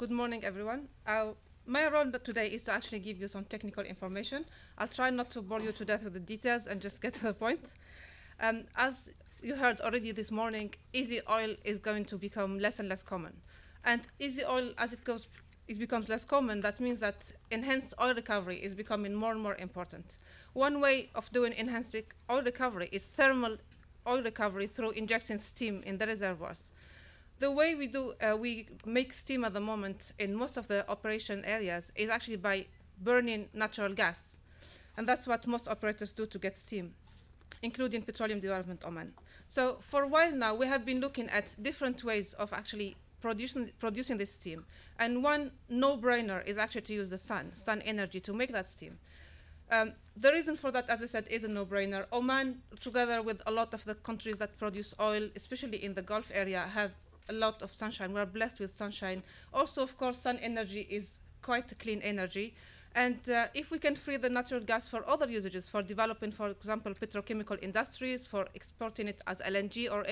Good morning, everyone. My role today is to actually give you some technical information. I'll try not to bore you to death with the details and just get to the point. As you heard already this morning, easy oil is going to become less and less common. And easy oil, as it becomes less common, that means that enhanced oil recovery is becoming more and more important. One way of doing enhanced oil recovery is thermal oil recovery through injecting steam in the reservoirs. The way we make steam at the moment in most of the operation areas is actually by burning natural gas. And that's what most operators do to get steam, including Petroleum Development Oman. So for a while now, we have been looking at different ways of actually producing this steam. And one no-brainer is actually to use the sun energy to make that steam. The reason for that, as I said, is a no-brainer. Oman, together with a lot of the countries that produce oil, especially in the Gulf area, have a lot of sunshine. We're blessed with sunshine. Also, of course, sun energy is quite a clean energy. And if we can free the natural gas for other usages, for developing, for example, petrochemical industries, for exporting it as LNG or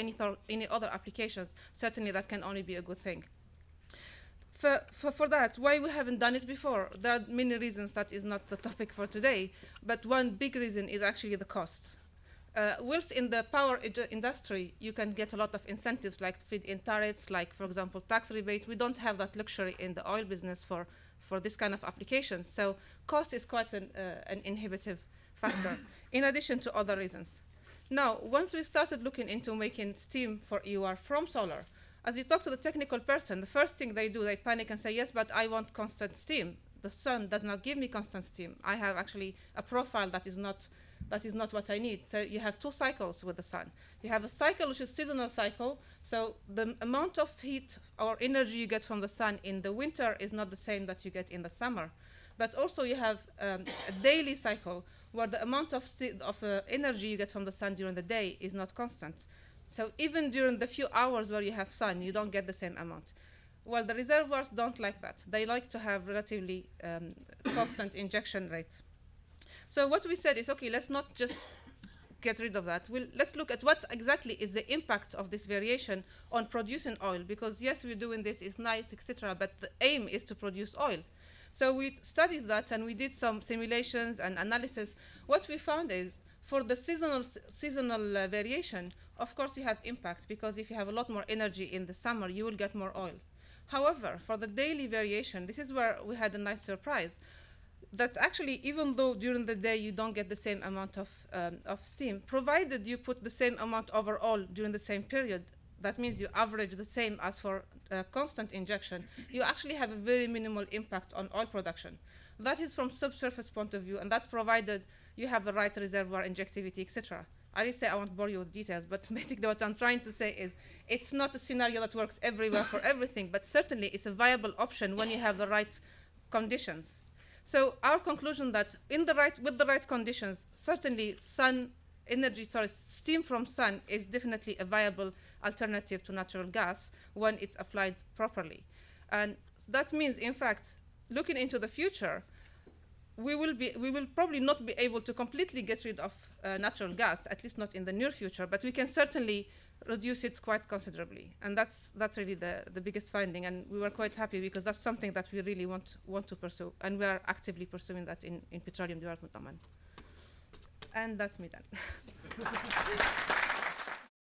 any other applications, certainly that can only be a good thing. For that, why we haven't done it before? There are many reasons. That is not the topic for today. But one big reason is actually the cost. Whilst in the power industry, you can get a lot of incentives like feed-in tariffs, like, for example, tax rebates. We don't have that luxury in the oil business for this kind of applications. So cost is quite an inhibitive factor, in addition to other reasons. Now, once we started looking into making steam for EOR from solar, as you talk to the technical person, the first thing they do, they panic and say, yes, but I want constant steam. The sun does not give me constant steam. I have actually a profile that is not what I need. So you have two cycles with the sun. You have a cycle which is seasonal cycle. So the amount of heat or energy you get from the sun in the winter is not the same that you get in the summer. But also you have a daily cycle where the amount of energy you get from the sun during the day is not constant. So even during the few hours where you have sun, you don't get the same amount. Well, the reservoirs don't like that. They like to have relatively constant injection rates. So what we said is, okay, let's not just get rid of that. Let's look at what exactly is the impact of this variation on producing oil. Because yes, we're doing this, it's nice, etc. But the aim is to produce oil. So we studied that and we did some simulations and analysis. What we found is, for the seasonal variation, of course you have impact, because if you have a lot more energy in the summer, you will get more oil. However, for the daily variation, this is where we had a nice surprise, that actually, even though during the day you don't get the same amount of steam, provided you put the same amount overall during the same period, that means you average the same as for constant injection, you actually have a very minimal impact on oil production. That is from subsurface point of view, and that's provided you have the right reservoir injectivity, etc. I didn't say I won't bore you with details, but basically what I'm trying to say is it's not a scenario that works everywhere for everything, but certainly it's a viable option when you have the right conditions. So our conclusion that with the right conditions, certainly steam from sun is definitely a viable alternative to natural gas when it's applied properly. And that means, in fact, looking into the future, we will probably not be able to completely get rid of natural gas, at least not in the near future, but we can certainly reduce it quite considerably. And that's really the biggest finding, and we were quite happy because that's something that we really want to pursue, and we are actively pursuing that in Petroleum Development Oman. And that's me done.